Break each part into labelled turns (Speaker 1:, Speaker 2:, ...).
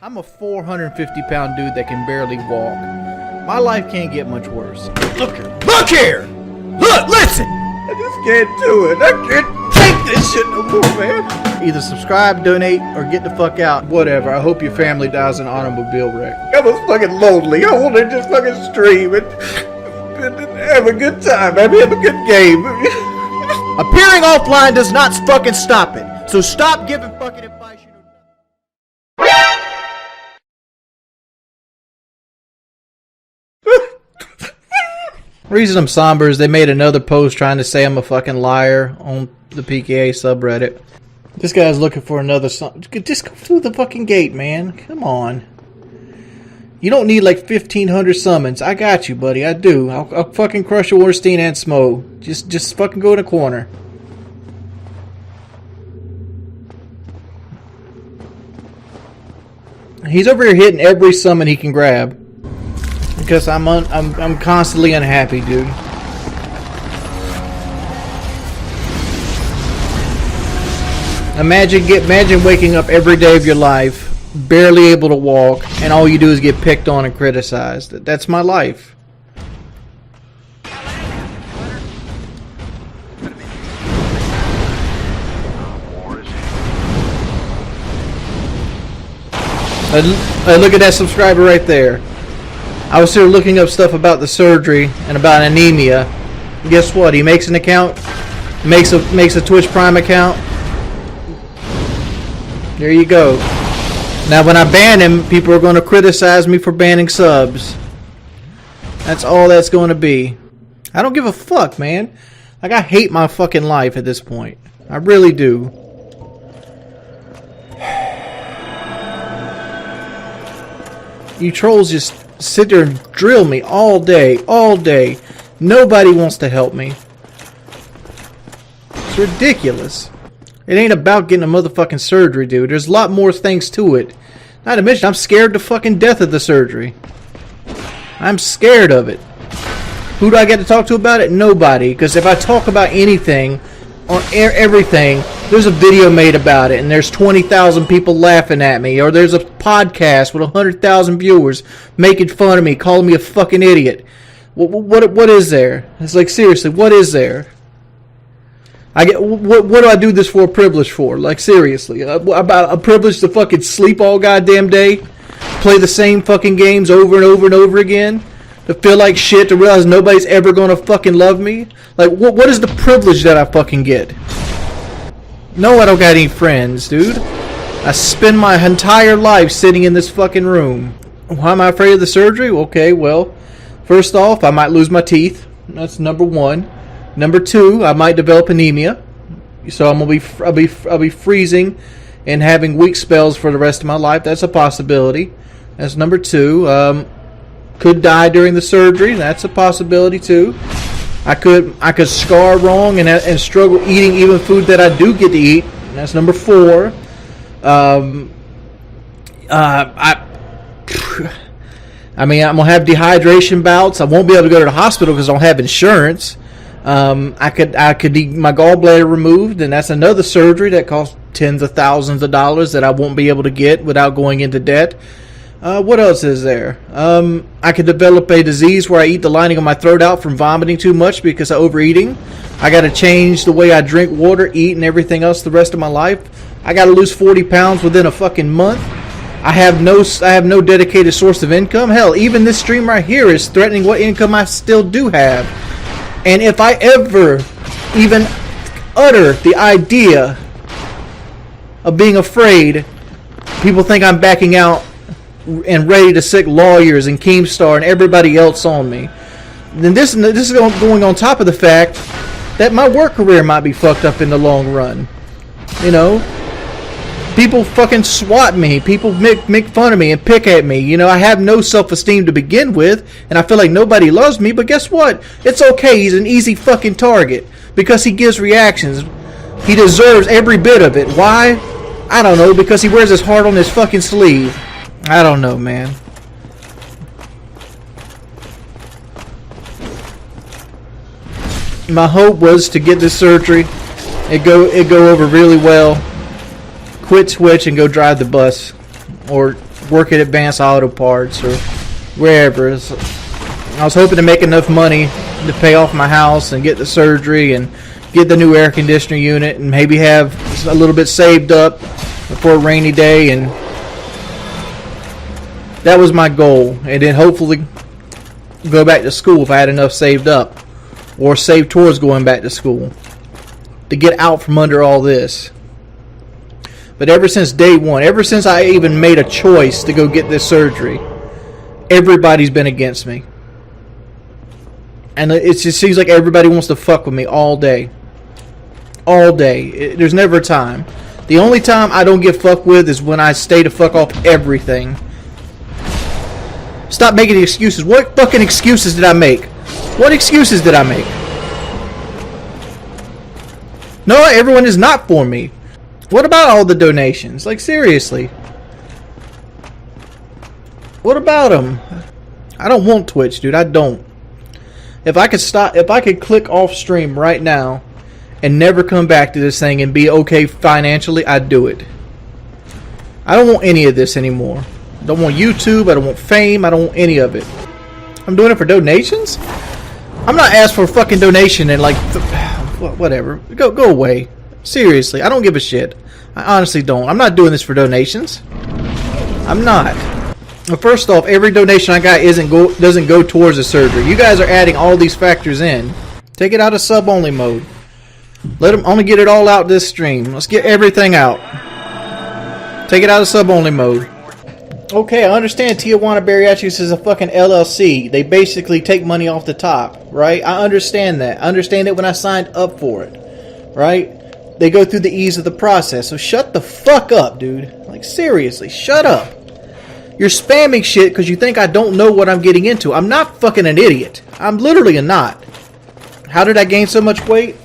Speaker 1: I'm a 450-pound dude that can barely walk. My life can't get much worse. Look here! Look here! Look! Listen!
Speaker 2: I just can't do it. I can't take this shit no more, man.
Speaker 1: Either subscribe, donate, or get the fuck out. Whatever. I hope your family dies in an automobile wreck.
Speaker 2: I was fucking lonely. I wanted to just fucking stream and have a good time. Have a good game.
Speaker 1: Appearing offline does not fucking stop it. So stop giving fucking advice. Reason I'm somber is they made another post trying to say I'm a fucking liar on the PKA subreddit. This guy's looking for another just go through the fucking gate, man. Come on. You don't need like 1,500 summons. I got you, buddy. I do. I'll fucking crush Ornstein and Smo. Just fucking go in the corner. He's over here hitting every summon he can grab. Because I'm constantly unhappy, dude. Imagine waking up every day of your life, barely able to walk, and all you do is get picked on and criticized. That's my life. Look at that subscriber right there. I was here looking up stuff about the surgery and about anemia. Guess what? He makes an account, makes a Twitch Prime account. There you go. Now when I ban him, people are going to criticize me for banning subs. That's all that's going to be. I don't give a fuck, man. Like, I hate my fucking life at this point. I really do. You trolls just sit there and drill me all day, all day. Nobody wants to help me. It's ridiculous. It ain't about getting a motherfucking surgery, dude. There's a lot more things to it. Not to mention, I'm scared to fucking death of the surgery. I'm scared of it. Who do I get to talk to about it? Nobody. Because if I talk about anything, on everything, there's a video made about it, and there's 20,000 people laughing at me, or there's a podcast with 100,000 viewers making fun of me, calling me a fucking idiot. What is there? It's like, seriously, what is there? What do I do this for a privilege for? Like, seriously, about a privilege to fucking sleep all goddamn day, play the same fucking games over and over and over again, to feel like shit, to realize nobody's ever gonna fucking love me? Like, what is the privilege that I fucking get? No, I don't got any friends, dude. I spend my entire life sitting in this fucking room. Why am I afraid of the surgery? Okay, well, first off, I might lose my teeth. That's number one. Number two, I might develop anemia. So I'll be freezing and having weak spells for the rest of my life. That's a possibility. That's number two. Could die during the surgery. That's a possibility too. I could scar wrong and struggle eating even food that I do get to eat. That's number four. I mean, I'm gonna have dehydration bouts. I won't be able to go to the hospital because I don't have insurance. I could need my gallbladder removed, and that's another surgery that costs tens of thousands of dollars that I won't be able to get without going into debt. What else is there? I could develop a disease where I eat the lining of my throat out from vomiting too much because of overeating. I got to change the way I drink water, eat, and everything else the rest of my life. I got to lose 40 pounds within a fucking month. I have no dedicated source of income. Hell, even this stream right here is threatening what income I still do have. And if I ever even utter the idea of being afraid, people think I'm backing out and ready to sick lawyers and Keemstar and everybody else on me. Then this is going on top of the fact that my work career might be fucked up in the long run. You know, people fucking swat me. People make fun of me and pick at me. You know, I have no self-esteem to begin with, and I feel like nobody loves me. But guess what? It's okay. He's an easy fucking target because he gives reactions. He deserves every bit of it. Why? I don't know. Because he wears his heart on his fucking sleeve. I don't know, man. My hope was to get this surgery, it go over really well, quit Twitch and go drive the bus, or work at Advanced Auto Parts or wherever. So I was hoping to make enough money to pay off my house and get the surgery and get the new air conditioner unit and maybe have a little bit saved up for a rainy day, and that was my goal. And then hopefully go back to school if I had enough saved up, or save towards going back to school to get out from under all this. But ever since day one, ever since I even made a choice to go get this surgery, everybody's been against me. And it just seems like everybody wants to fuck with me all day. All day. There's never a time. The only time I don't get fucked with is when I stay to fuck off everything. Stop making excuses. What fucking excuses did I make? What excuses did I make? No, everyone is not for me. What about all the donations? Like, seriously. What about them? I don't want Twitch, dude. I don't. If I could click off stream right now and never come back to this thing and be okay financially, I'd do it. I don't want any of this anymore. I don't want YouTube. I don't want fame. I don't want any of it. I'm doing it for donations? I'm not asked for a fucking donation and like, whatever. Go away. Seriously, I don't give a shit. I honestly don't. I'm not doing this for donations. I'm not. Well, first off, every donation I got doesn't go towards the surgery. You guys are adding all these factors in. Take it out of sub-only mode. Let them only get it all out this stream. Let's get everything out. Take it out of sub-only mode. Okay, I understand Tijuana Bariatrics is a fucking LLC. They basically take money off the top, right? I understand that. I understand it when I signed up for it, right? They go through the ease of the process. So shut the fuck up, dude. Like, seriously, shut up. You're spamming shit because you think I don't know what I'm getting into. I'm not fucking an idiot. I'm literally not. How did I gain so much weight?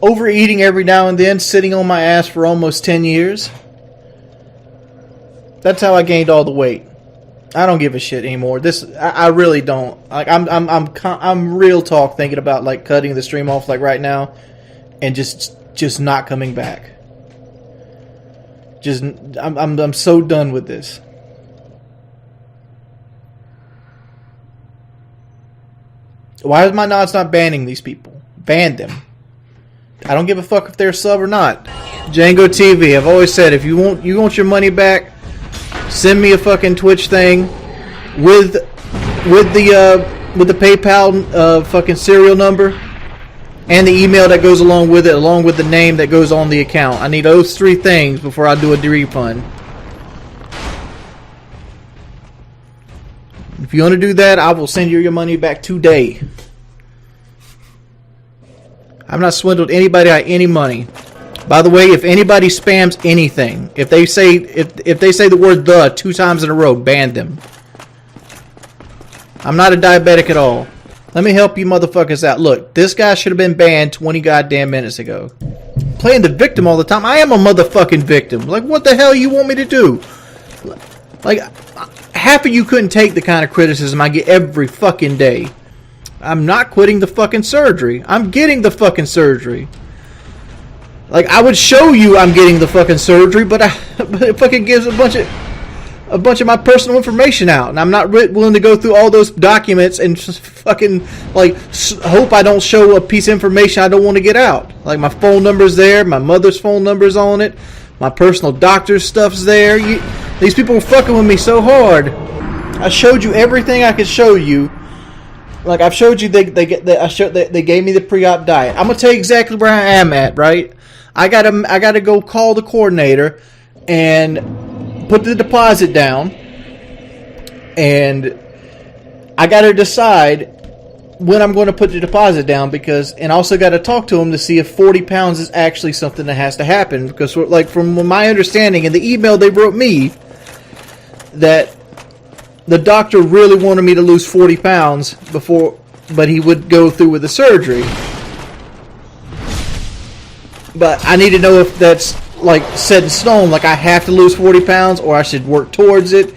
Speaker 1: Overeating every now and then, sitting on my ass for almost 10 years. That's how I gained all the weight. I don't give a shit anymore. I really don't. Like, I'm real talk thinking about like cutting the stream off like right now, and just not coming back. I'm so done with this. Why is my nods not banning these people? Ban them. I don't give a fuck if they're a sub or not. Django TV. I've always said if you want your money back, send me a fucking Twitch thing with the PayPal fucking serial number and the email that goes along with it, along with the name that goes on the account. I need those three things before I do a refund. If you want to do that, I will send you your money back today. I've not swindled anybody out of any money. By the way, if anybody spams anything, if they say the word "the" 2 times in a row, ban them. I'm not a diabetic at all. Let me help you motherfuckers out. Look, this guy should have been banned 20 goddamn minutes ago. Playing the victim all the time. I am a motherfucking victim. Like, what the hell you want me to do? Like, half of you couldn't take the kind of criticism I get every fucking day. I'm not quitting the fucking surgery. I'm getting the fucking surgery. Like, I would show you I'm getting the fucking surgery, but it fucking gives a bunch of my personal information out, and I'm not willing to go through all those documents and just fucking like hope I don't show a piece of information I don't want to get out. Like, my phone number's there, my mother's phone number's on it, my personal doctor's stuff's there. These people were fucking with me so hard. I showed you everything I could show you. Like, I've showed you they gave me the pre-op diet. I'm gonna tell you exactly where I am at, right? I gotta go call the coordinator and put the deposit down, and I gotta decide when I'm going to put the deposit down, and also got to talk to him to see if 40 pounds is actually something that has to happen, because like from my understanding in the email they wrote me that the doctor really wanted me to lose 40 pounds but he would go through with the surgery. But I need to know if that's like set in stone, like I have to lose 40 pounds or I should work towards it.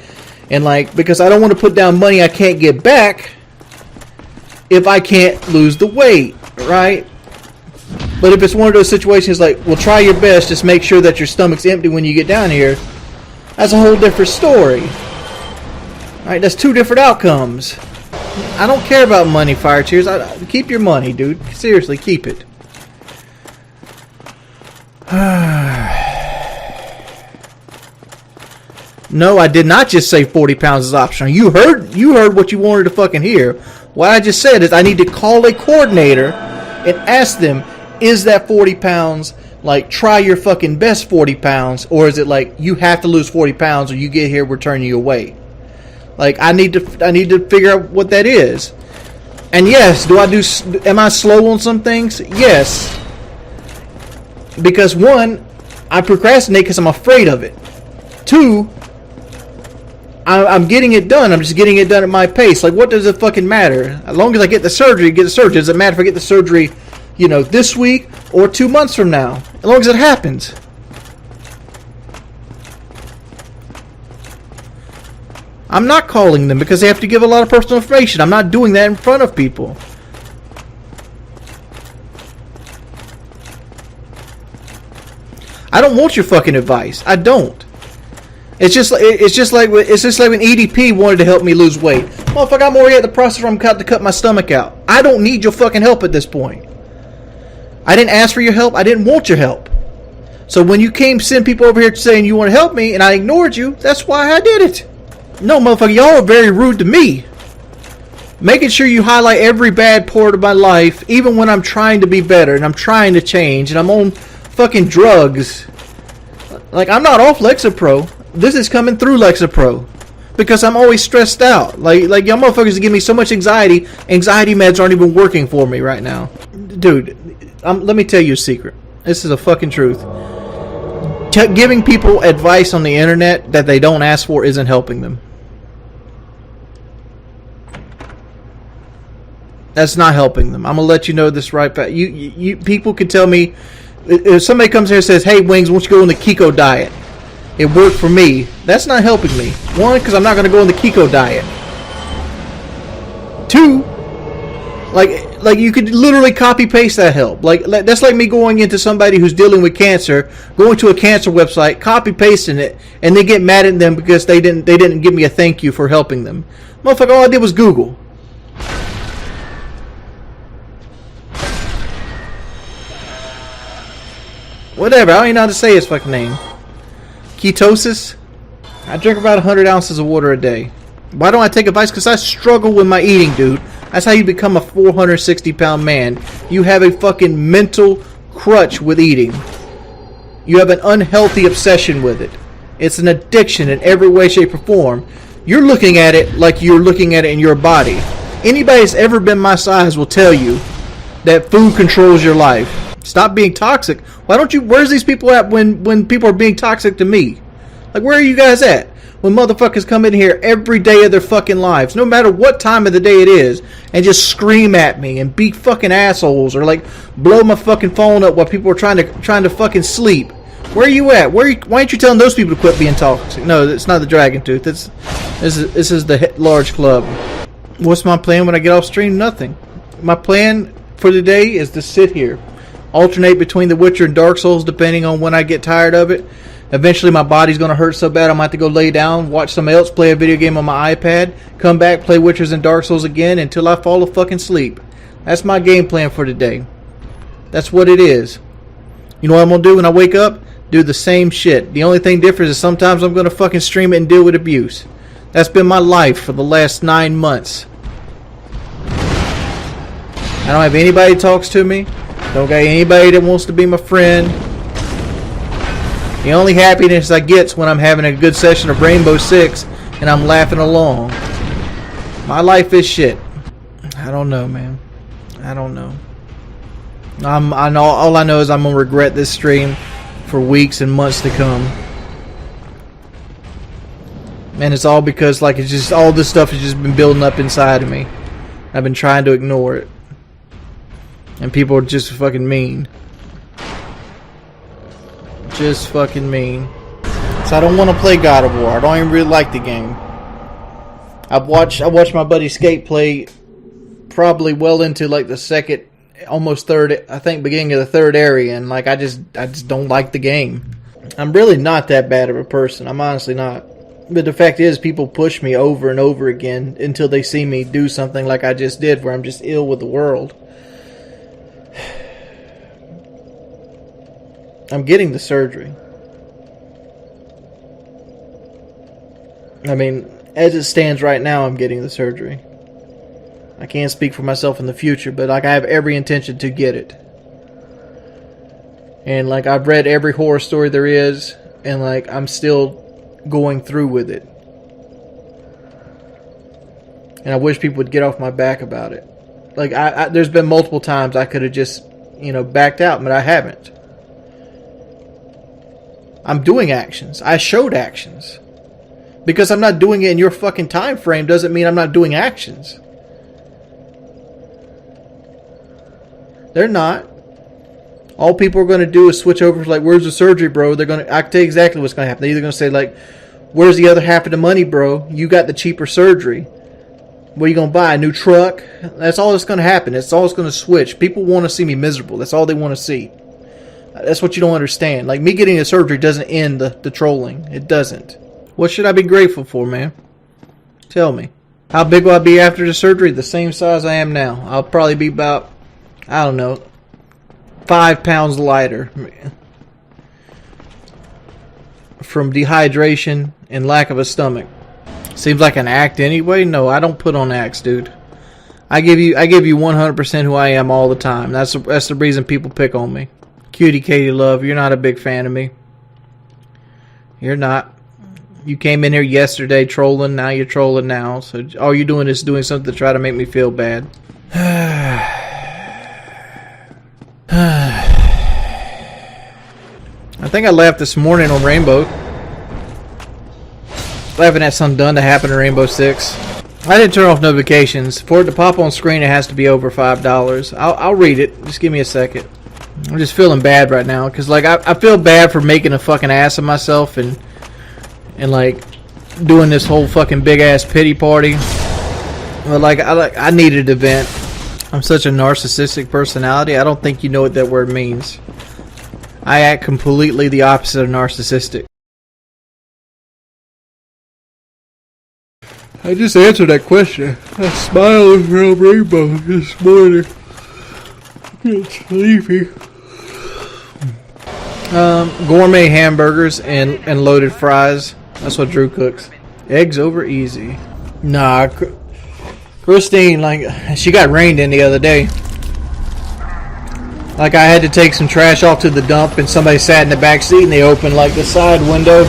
Speaker 1: And like, because I don't want to put down money I can't get back if I can't lose the weight, right? But if it's one of those situations like, well, try your best, just make sure that your stomach's empty when you get down here, that's a whole different story. Alright, that's 2 different outcomes. I don't care about money, Fire Cheers. Keep your money, dude. Seriously, keep it. No, I did not just say 40 pounds is optional. You heard what you wanted to fucking hear. What I just said is I need to call a coordinator and ask them, is that 40 pounds, like, try your fucking best 40 pounds, or is it like, you have to lose 40 pounds or you get here, we're turning you away? Like, I need to figure out what that is. And yes, am I slow on some things? Yes. Because 1, I procrastinate because I'm afraid of it. 2, I'm getting it done. I'm just getting it done at my pace. Like, what does it fucking matter? As long as I get the surgery, Does it matter if I get the surgery, this week or 2 months from now? As long as it happens. I'm not calling them because they have to give a lot of personal information. I'm not doing that in front of people. I don't want your fucking advice. I don't. It's just like when EDP wanted to help me lose weight. Motherfucker, I'm already at the process where I'm about to cut my stomach out. I don't need your fucking help at this point. I didn't ask for your help. I didn't want your help. So when you send people over here saying you want to help me and I ignored you, that's why I did it. No, motherfucker, y'all are very rude to me. Making sure you highlight every bad part of my life, even when I'm trying to be better and I'm trying to change and I'm on fucking drugs. Like, I'm not off Lexapro. This is coming through Lexapro. Because I'm always stressed out. Like y'all motherfuckers give me so much anxiety. Anxiety meds aren't even working for me right now. Dude, let me tell you a secret. This is a fucking truth. Giving people advice on the internet that they don't ask for isn't helping them. That's not helping them. I'm gonna let you know this right back. You people can tell me if somebody comes here and says, "Hey, Wings, why don't you go on the keto diet?" It worked for me. That's not helping me. 1, because I'm not gonna go on the keto diet. 2, like you could literally copy paste that help. Like that's like me going into somebody who's dealing with cancer, going to a cancer website, copy pasting it, and they get mad at them because they didn't give me a thank you for helping them. Motherfucker, all I did was Google. Whatever, I don't even know how to say his fucking name. Ketosis? I drink about 100 ounces of water a day. Why don't I take advice? Because I struggle with my eating, dude. That's how you become a 460-pound man. You have a fucking mental crutch with eating. You have an unhealthy obsession with it. It's an addiction in every way, shape, or form. You're looking at it like you're looking at it in your body. Anybody that's ever been my size will tell you that food controls your life. Stop being toxic. Why don't you... Where's these people at when people are being toxic to me? Like, where are you guys at? When motherfuckers come in here every day of their fucking lives, no matter what time of the day it is, and just scream at me and be fucking assholes, or like blow my fucking phone up while people are trying to fucking sleep. Where are you at? Why aren't you telling those people to quit being toxic? No, it's not the Dragon Tooth. This is the large club. What's my plan when I get off stream? Nothing. My plan for the day is to sit here. Alternate between The Witcher and Dark Souls depending on when I get tired of it. Eventually my body's going to hurt so bad I might have to go lay down, watch somebody else play a video game on my iPad, come back, play Witchers and Dark Souls again until I fall fucking asleep. That's my game plan for today. That's what it is. You know what I'm going to do when I wake up? Do the same shit. The only thing different is sometimes I'm going to fucking stream it and deal with abuse. That's been my life for the last 9 months. I don't have anybody that talks to me. Don't got anybody that wants to be my friend. The only happiness I get is when I'm having a good session of Rainbow Six and I'm laughing along. My life is shit. I don't know, man. I don't know. I know. All I know is I'm gonna regret this stream for weeks and months to come. And it's all because, like, it's just all this stuff has just been building up inside of me. I've been trying to ignore it. And people are just fucking mean. Just fucking mean. So I don't want to play God of War. I don't even really like the game. I watched my buddy Skate play probably well into like the second, almost third, I think beginning of the third area, and like I just don't like the game. I'm really not that bad of a person. I'm honestly not. But the fact is, people push me over and over again until they see me do something like I just did, where I'm just ill with the world. I'm getting the surgery. I mean, as it stands right now, I'm getting the surgery. I can't speak for myself in the future, but like I have every intention to get it. And like I've read every horror story there is, and like I'm still going through with it. And I wish people would get off my back about it. Like there's been multiple times I could have just, backed out, but I haven't. I'm doing actions. I showed actions. Because I'm not doing it in your fucking time frame doesn't mean I'm not doing actions. They're not. All people are going to do is switch over to like, where's the surgery, bro? I can tell you exactly what's going to happen. They're either going to say like, where's the other half of the money, bro? You got the cheaper surgery. What are you going to buy? A new truck? That's all that's going to happen. That's all that's going to switch. People want to see me miserable. That's all they want to see. That's what you don't understand. Like, me getting a surgery doesn't end the trolling. It doesn't. What should I be grateful for, man? Tell me. How big will I be after the surgery? The same size I am now. I'll probably be about, I don't know, 5 pounds lighter. From dehydration and lack of a stomach. Seems like an act anyway. No, I don't put on acts, dude. I give you 100% who I am all the time. That's the reason people pick on me. Cutie Katie Love, you're not a big fan of me. You're not. You came in here yesterday trolling, now you're trolling now. So all you're doing is doing something to try to make me feel bad. I think I laughed this morning on Rainbow. Laughing at something done to happen in Rainbow Six. I didn't turn off notifications. For it to pop on screen, it has to be over $5. I'll read it. Just give me a second. I'm just feeling bad right now. Because like, I feel bad for making a fucking ass of myself and like doing this whole fucking big ass pity party. But like I needed an event. I'm such a narcissistic personality. I don't think you know what that word means. I act completely the opposite of narcissistic. I just answered that question. I smiled from Rainbow this morning. It's sleepy. Gourmet hamburgers and loaded fries. That's what Drew cooks. Eggs over easy. Nah, Christine, like, she got rained in the other day. Like, I had to take some trash off to the dump, and somebody sat in the back seat, and they opened, like, the side window.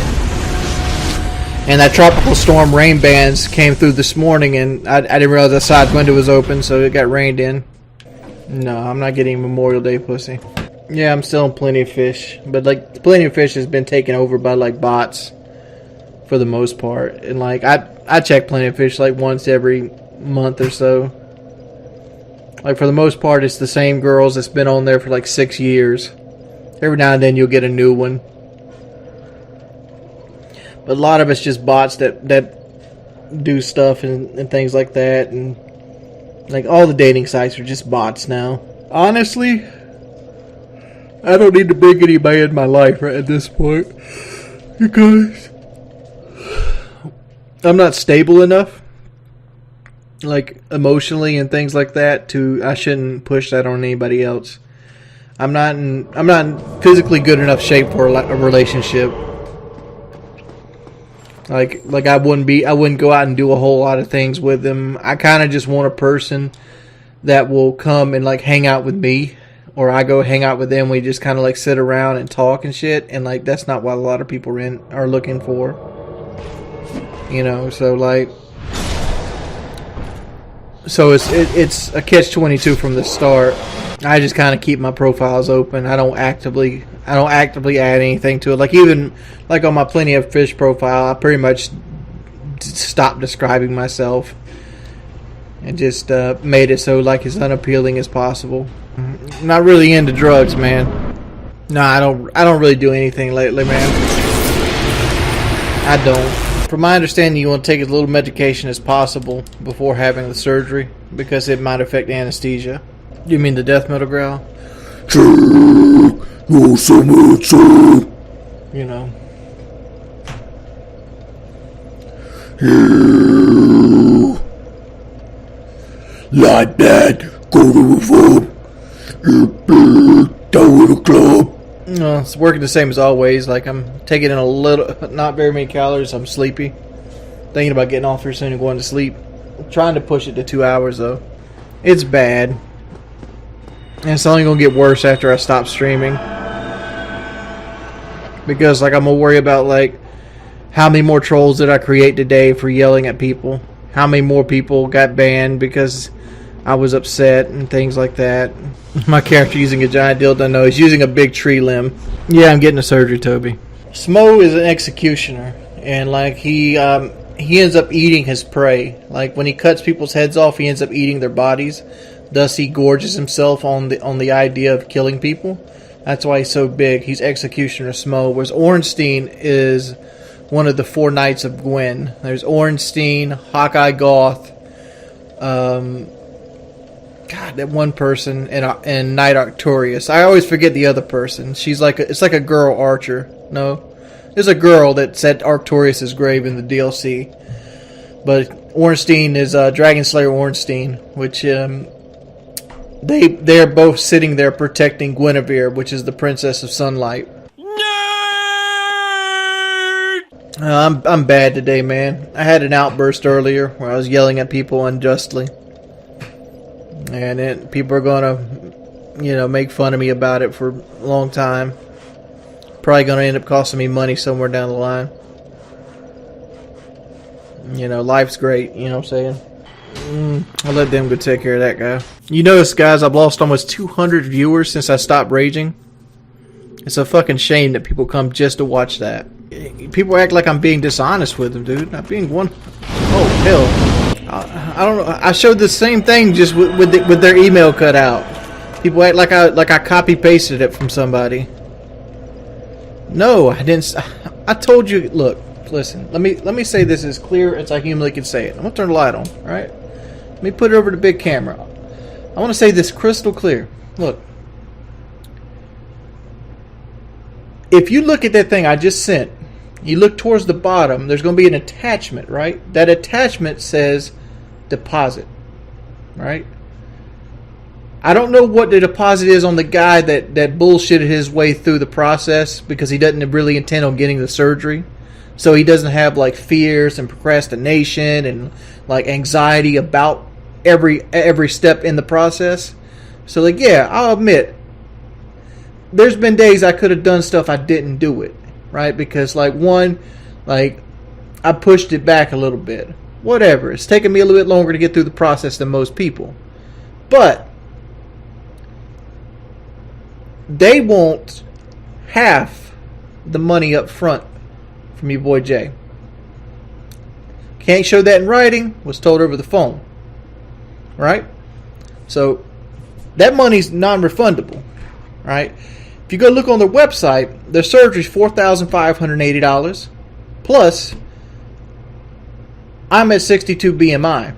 Speaker 1: And that tropical storm rain bands came through this morning, and I didn't realize the side window was open, so it got rained in. No, I'm not getting Memorial Day pussy. Yeah, I'm still in Plenty of Fish. But, like, Plenty of Fish has been taken over by, like, bots for the most part. And, like, I check Plenty of Fish, like, once every month or so. Like, for the most part, it's the same girls that's been on there for, like, 6 years. Every now and then you'll get a new one. But a lot of it's just bots that do stuff and things like that. And, like, all the dating sites are just bots now. Honestly, I don't need to bring anybody in my life right at this point. Because I'm not stable enough, like, emotionally and things like that, I shouldn't push that on anybody else. I'm not in physically good enough shape for a relationship. Like I wouldn't go out and do a whole lot of things with them. I kind of just want a person that will come and, like, hang out with me, or I go hang out with them. We just kind of, like, sit around and talk and shit. And, like, that's not what a lot of people are looking for. You know, so, like, so it's a catch-22 from the start. I just kind of keep my profiles open. I don't actively add anything to it. Like, even like on my Plenty of Fish profile, I pretty much stopped describing myself and just made it so, like, as unappealing as possible. I'm not really into drugs, man. No, I don't really do anything lately, man. I don't. From my understanding, you want to take as little medication as possible before having the surgery, because it might affect anesthesia. You mean the death metal growl? You know.
Speaker 2: Like that, go to the phone. Down to the club.
Speaker 1: No, it's working the same as always. Like, I'm taking in a little, not very many calories. I'm sleepy. Thinking about getting off here soon and going to sleep. I'm trying to push it to 2 hours, though. It's bad. And it's only going to get worse after I stop streaming. Because, like, I'm going to worry about, like, how many more trolls did I create today for yelling at people? How many more people got banned because I was upset and things like that? My character using a giant dildo. No, he's using a big tree limb. Yeah, I'm getting a surgery, Toby. Smo is an executioner. And, like, he ends up eating his prey. Like, when he cuts people's heads off, he ends up eating their bodies. Thus, he gorges himself on the idea of killing people. That's why he's so big. He's Executioner Smo. Whereas Ornstein is one of the 4 Knights of Gwen. There's Ornstein, Hawkeye Goth, that one person, and Knight Arcturus. I always forget the other person. She's like it's like a girl archer. No, there's a girl that's at Arcturus' grave in the DLC. But Ornstein is Dragon Slayer Ornstein, which they're both sitting there protecting Guinevere, which is the Princess of Sunlight. I'm bad today, man. I had an outburst earlier where I was yelling at people unjustly. And then people are going to, make fun of me about it for a long time. Probably going to end up costing me money somewhere down the line. Life's great, you know what I'm saying? I'll let them go take care of that guy. You notice, guys, I've lost almost 200 viewers since I stopped raging. It's a fucking shame that people come just to watch that. People act like I'm being dishonest with them, dude. Not being one. Oh, hell. I don't know. I showed the same thing just with their email cut out. People act like I copy pasted it from somebody. No, I didn't. I told you. Look, listen. Let me say this as clear as I humanly can say it. I'm gonna turn the light on. All right. Let me put it over the big camera. I want to say this crystal clear. Look. If you look at that thing I just sent, you look towards the bottom, there's going to be an attachment, right? That attachment says deposit, right? I don't know what the deposit is on the guy that bullshitted his way through the process because he doesn't really intend on getting the surgery. So he doesn't have like fears and procrastination and like anxiety about every step in the process. So like, yeah, I'll admit, there's been days I could have done stuff I didn't do it, right? Because I pushed it back a little bit. Whatever. It's taken me a little bit longer to get through the process than most people. But they want half the money up front from your boy Jay. Can't show that in writing. Was told over the phone. Right? So that money's non-refundable. Right? If you go look on their website, their surgery is $4,580. Plus, I'm at 62 BMI.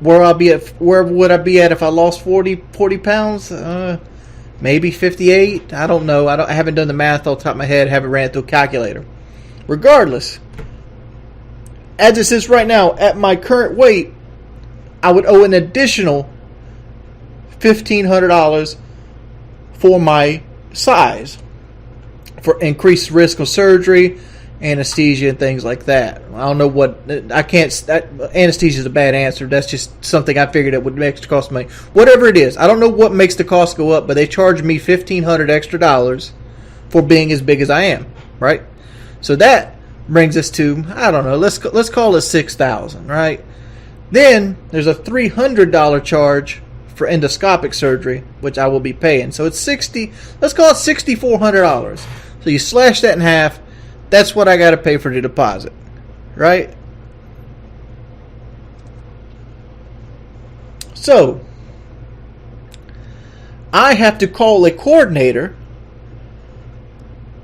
Speaker 1: Where would I be at if I lost 40 pounds? Maybe 58. I don't know. I haven't done the math off the top of my head. Haven't ran it through a calculator. Regardless, as it sits right now, at my current weight, I would owe an additional $1,500 for my size, for increased risk of surgery, anesthesia, and things like that. I don't know what anesthesia is a bad answer. That's just something I figured it would make the cost money. Whatever it is, I don't know what makes the cost go up, but they charge me $1,500 extra for being as big as I am. Right? So that brings us to, I don't know. Let's call it $6,000. Right? Then there's a $300 charge for endoscopic surgery, which I will be paying. So it's let's call it $6,400. So you slash that in half, that's what I got to pay for the deposit. Right? So I have to call a coordinator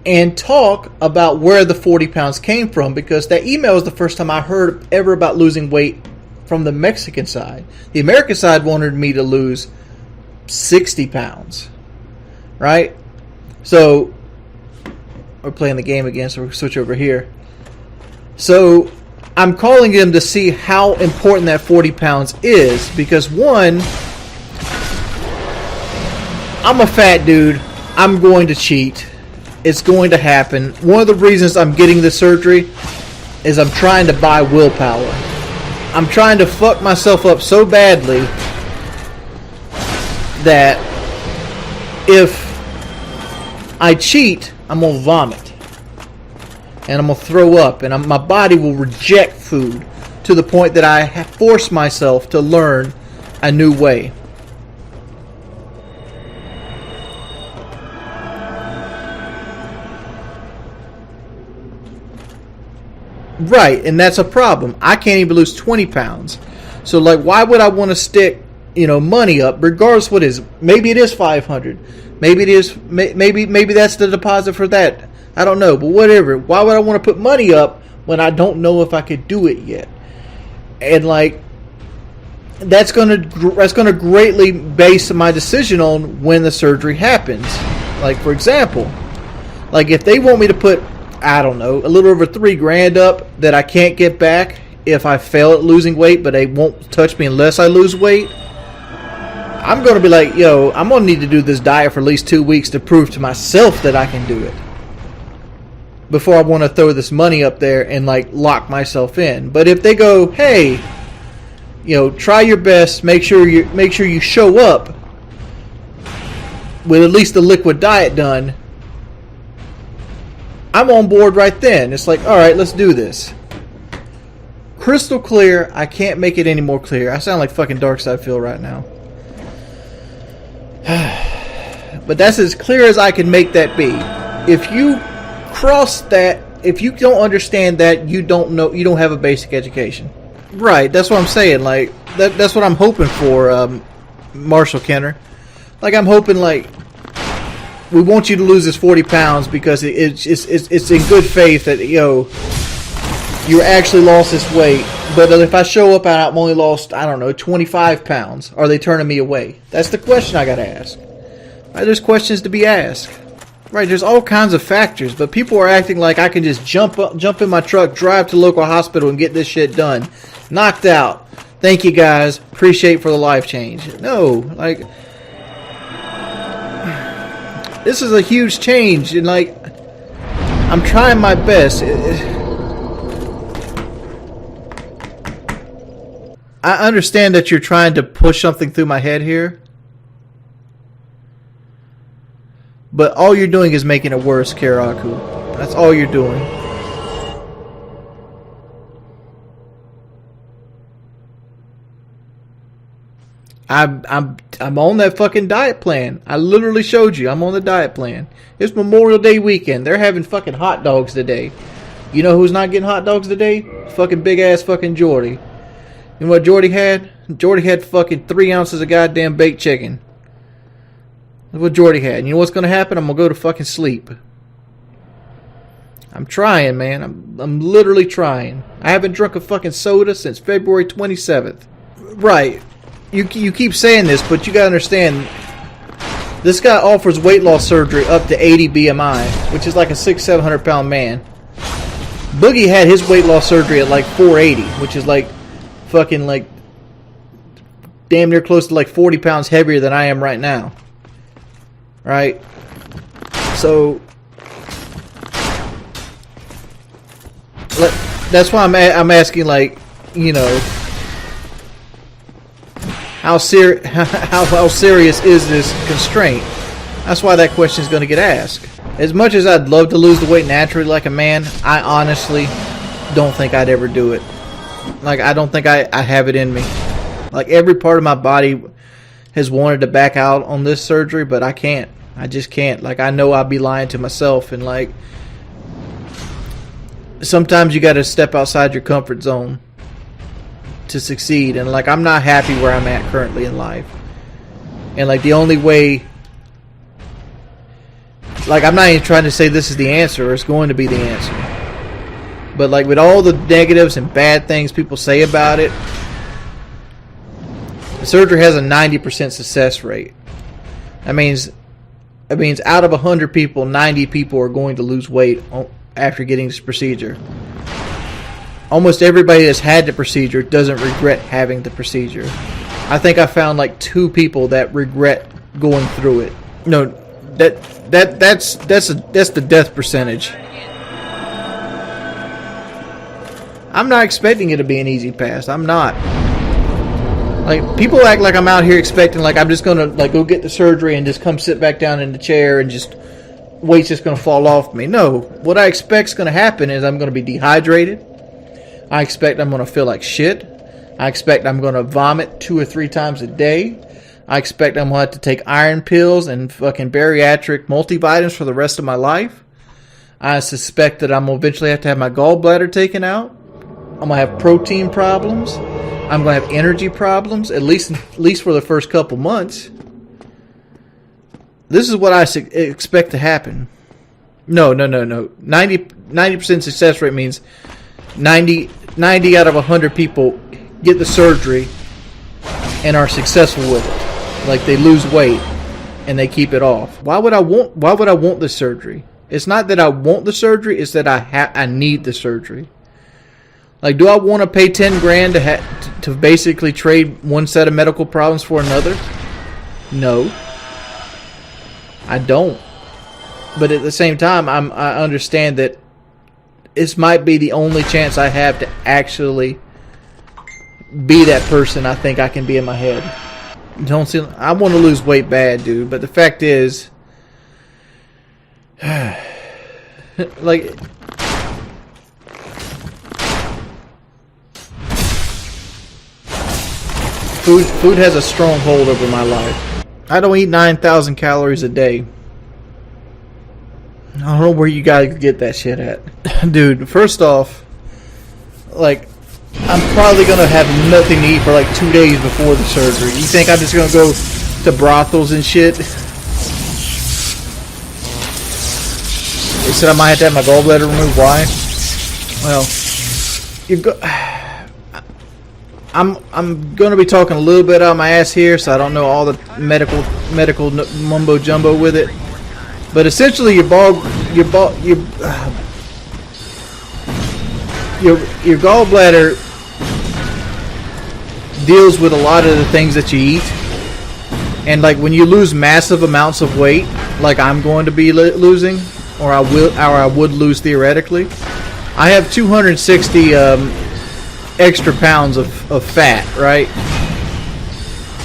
Speaker 1: and talk about where the 40 pounds came from, because that email is the first time I heard ever about losing weight from the Mexican side. The American side wanted me to lose 60 pounds. Right? So we're playing the game again, so we'll switch over here. So I'm calling him to see how important that 40 pounds is, because one, I'm a fat dude. I'm going to cheat. It's going to happen. One of the reasons I'm getting this surgery is I'm trying to buy willpower. I'm trying to fuck myself up so badly that if I cheat, I'm going to vomit. And I'm going to throw up. And my body will reject food to the point that I force myself to learn a new way. Right, and that's a problem. I can't even lose 20 pounds. So, like, why would I want to stick, money up, regardless what it is? Maybe it is 500. Maybe it is. Maybe that's the deposit for that. I don't know, but whatever. Why would I want to put money up when I don't know if I could do it yet? And like, that's gonna greatly base my decision on when the surgery happens. Like, for example, like if they want me to put, I don't know, a little over $3,000 up that I can't get back if I fail at losing weight, but they won't touch me unless I lose weight, I'm going to be like, yo, I'm going to need to do this diet for at least 2 weeks to prove to myself that I can do it before I want to throw this money up there and like lock myself in. But if they go, hey, try your best, make sure you show up with at least the liquid diet done, I'm on board right then. It's like, all right, let's do this. Crystal clear. I can't make it any more clear. I sound like fucking Darkseid Phil right now. But that's as clear as I can make that be. If you cross that, if you don't understand that, you don't know, you don't have a basic education. Right, that's what I'm saying. Like, that's what I'm hoping for, Marshall Kenner. Like, I'm hoping, like, we want you to lose this 40 pounds because it's in good faith that, you actually lost this weight. But if I show up and I've only lost, 25 pounds, are they turning me away? That's the question I got to ask. Right, there's questions to be asked. Right, there's all kinds of factors, but people are acting like I can just jump in my truck, drive to the local hospital, and get this shit done. Knocked out. Thank you, guys. Appreciate for the life change. No, like, this is a huge change, and like, I'm trying my best. I understand that you're trying to push something through my head here, but all you're doing is making it worse, Karaku. That's all you're doing. I'm on that fucking diet plan. I literally showed you. I'm on the diet plan. It's Memorial Day weekend. They're having fucking hot dogs today. You know who's not getting hot dogs today? Fucking big ass fucking Jordy. You know what Jordy had? Jordy had fucking 3 ounces of goddamn baked chicken. That's what Jordy had. And you know what's going to happen? I'm going to go to fucking sleep. I'm trying, man. I'm literally trying. I haven't drunk a fucking soda since February 27th. Right. You keep saying this, but you got to understand, this guy offers weight loss surgery up to 80 BMI, which is like a 600-700 pound man. Boogie had his weight loss surgery at like 480, which is like fucking like damn near close to like 40 pounds heavier than I am right now. Right? So that's why I'm asking, like, how serious is this constraint? That's why that question is going to get asked. As much as I'd love to lose the weight naturally like a man, I honestly don't think I'd ever do it. Like, I don't think I have it in me. Like, every part of my body has wanted to back out on this surgery, but I can't. I just can't. Like, I know I'd be lying to myself, and like, sometimes you got to step outside your comfort zone to succeed. And like, I'm not happy where I'm at currently in life, and like, the only way, like, I'm not even trying to say this is the answer or it's going to be the answer, but like, with all the negatives and bad things people say about it, the surgery has a 90% success rate. That means out of 100 people, 90 people are going to lose weight after getting this procedure. almost everybody that's had the procedure doesn't regret having the procedure. I think I found like 2 people that regret going through it. No, that's the death percentage. I'm not expecting it to be an easy pass. I'm not. Like, people act like I'm out here expecting like I'm just gonna like go get the surgery and just come sit back down in the chair and just weight's just gonna fall off me. No, what I expect's gonna happen is I'm gonna be dehydrated. I expect I'm gonna feel like shit. I expect I'm gonna vomit 2 or 3 times a day. I expect I'm gonna have to take iron pills and fucking bariatric multivitamins for the rest of my life. I suspect that I'm gonna eventually have to have my gallbladder taken out. I'm gonna have protein problems. I'm gonna have energy problems, at least for the first couple months. This is what I expect to happen. No. 90% success rate means 90 out of 100 people get the surgery and are successful with it. Like, they lose weight and they keep it off. Why would I want the surgery? It's not that I want the surgery, it's that I need the surgery. Like, do I want to pay 10 grand to basically trade one set of medical problems for another? No. I don't. But at the same time, I understand that this might be the only chance I have to actually be that person I think I can be in my head. I want to lose weight bad, dude. But the fact is, like, food has a strong hold over my life. I don't eat 9,000 calories a day. I don't know where you guys get that shit at. Dude, first off, like, I'm probably going to have nothing to eat for like 2 days before the surgery. You think I'm just going to go to brothels and shit? They said I might have to have my gallbladder removed. Why? Well, I'm going to be talking a little bit out of my ass here, so I don't know all the medical mumbo jumbo with it. But essentially, your gallbladder deals with a lot of the things that you eat, and like when you lose massive amounts of weight, like I'm going to be losing, or I would lose theoretically. I have 260 extra pounds of fat, right?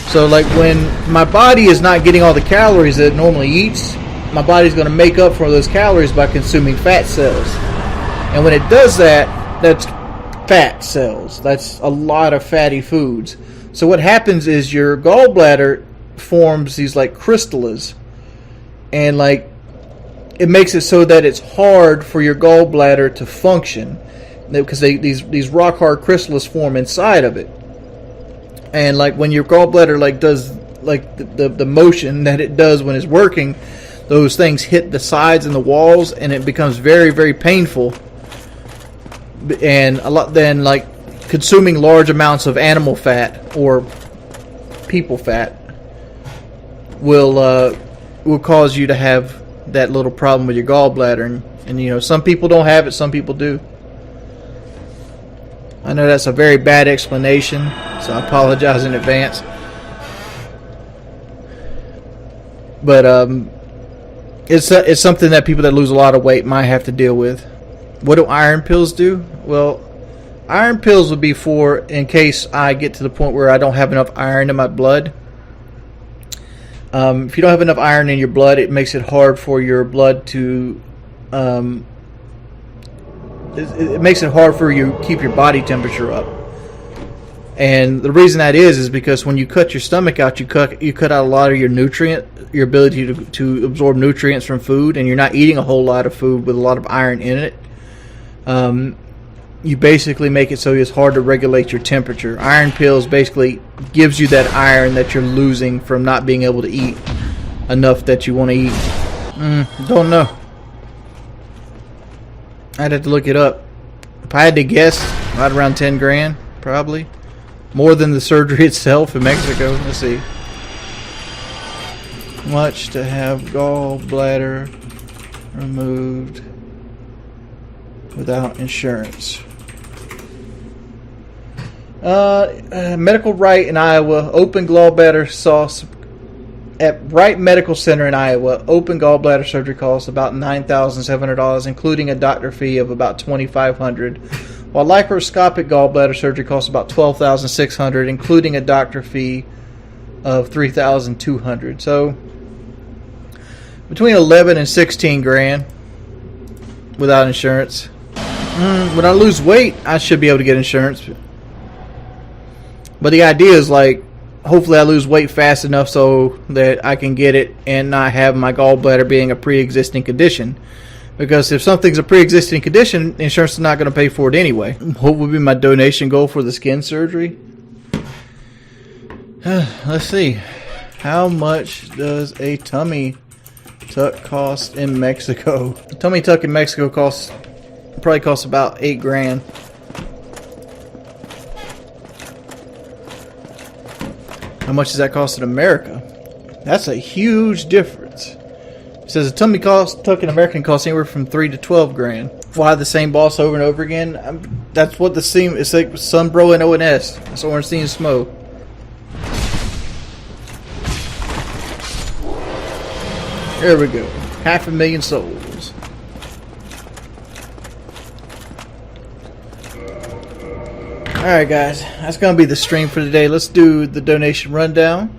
Speaker 1: So like when my body is not getting all the calories that it normally eats, my body's going to make up for those calories by consuming fat cells. And when it does that, that's fat cells. That's a lot of fatty foods. So what happens is your gallbladder forms these like crystallas, and like it makes it so that it's hard for your gallbladder to function, because these rock hard crystals form inside of it. And like when your gallbladder like does like the motion that it does when it's working, those things hit the sides and the walls, and it becomes very, very painful. And a lot then, like consuming large amounts of animal fat or people fat will cause you to have that little problem with your gallbladder. And you know, some people don't have it, some people do. I know that's a very bad explanation, so I apologize in advance. But it's something that people that lose a lot of weight might have to deal with. What do iron pills do? Well, iron pills would be for in case I get to the point where I don't have enough iron in my blood. If you don't have enough iron in your blood, it makes it hard for your blood to it makes it hard for you to keep your body temperature up. And the reason that is because when you cut your stomach out, you cut out a lot of your ability to absorb nutrients from food, and you're not eating a whole lot of food with a lot of iron in it. You basically make it so it's hard to regulate your temperature. Iron pills basically gives you that iron that you're losing from not being able to eat enough that you want to eat. Don't know. I'd have to look it up. If I had to guess, right around 10 grand, probably. More than the surgery itself in Mexico. Let's see. Much to have gallbladder removed without insurance. Medical Right in Iowa, open gallbladder sauce at Wright Medical Center in Iowa. Open gallbladder surgery costs about $9,700, including a doctor fee of about $2,500. While laparoscopic gallbladder surgery costs about $12,600, including a doctor fee of $3,200. So between 11 and 16 grand without insurance. When I lose weight, I should be able to get insurance. But the idea is like, hopefully I lose weight fast enough so that I can get it and not have my gallbladder being a pre-existing condition. Because if something's a pre-existing condition, insurance is not going to pay for it anyway. What would be my donation goal for the skin surgery? Let's see. How much does a tummy tuck cost in Mexico? A tummy tuck in Mexico probably costs about $8 grand. How much does that cost in America? That's a huge difference. It says a tummy tuck in American costs anywhere from $3 to $12 grand. Why the same boss over and over again? That's what the theme. It's like Sunbro and ONS. That's Ornstein and Smoke. There we go. 500,000 souls. Alright guys, that's going to be the stream for today. Let's do the donation rundown.